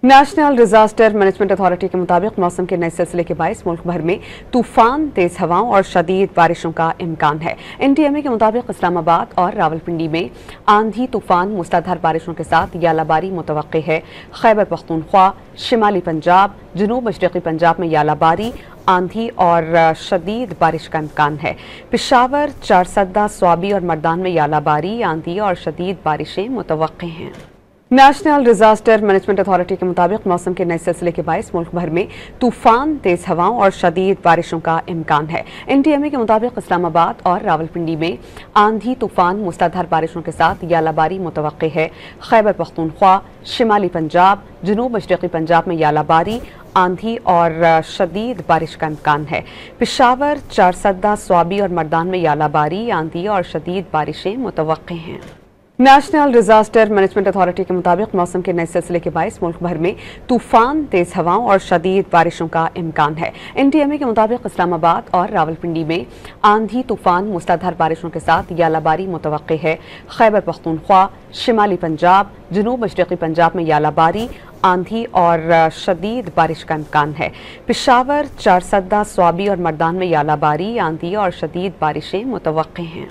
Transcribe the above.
National disaster management authority के मुताबिक मौसम के नए सिलसिले के बायस मुल्क भर में तूफान, तेज हवाओं और शदीद बारिशों का इम्कान है। NTMA के मुताबिक इस्लामाबाद और रावलपिंडी में आंधी, तूफान, मूसलाधार बारिशों के साथ यालाबारी मुतवक्के है। खैबर पख्तूनख्वा, शिमाली पंजाब, जनूब मशरक़ी पंजाब में यालाबारी, आंधी और शदीद बारिश का इम्कान है। पेशावर, चारसद्दा, स्वाबी और मर्दान में यालाबारी, आंधी और शदीद बारिशें मुतवक्के हैं। नेशनल डिजास्टर मैनेजमेंट अथॉरिटी के मुताबिक मौसम के नए सिलसिले के बायस मुल्क भर में तूफान, तेज हवाओं और शदीद बारिशों का इम्कान है। NTMA के मुताबिक इस्लामाबाद और रावलपिंडी में आंधी, तूफान, मूसलाधार बारिशों के साथ यालाबारी मुतवक्के है। खैबर पख्तूनख्वा, शिमाली पंजाब, जनूब मशरक़ी पंजाब में यालाबारी, आंधी और शदीद बारिश का इम्कान है। पेशावर, चारसद्दा, स्वाबी और मर्दान में यालाबारी, आंधी और शदीद बारिशें मुतवक्के हैं। नेशनल डिजास्टर मैनेजमेंट अथॉरिटी के मुताबिक मौसम के नए सिलसिले के बायस मुल्क भर में तूफान, तेज हवाओं और शदीद बारिशों का इम्कान है। NTMA के मुताबिक इस्लामाबाद और रावलपिंडी में आंधी, तूफान, मूसलाधार बारिशों के साथ यालाबारी मुतवक्के है। खैबर पख्तूनख्वा, शिमाली पंजाब, जनूब मशरक़ी पंजाब में यालाबारी, आंधी और शदीद बारिश का इम्कान है। पेशावर, चारसद्दा, स्वाबी और मर्दान में यालाबारी, आंधी और शदीद बारिशें मुतवक्के हैं।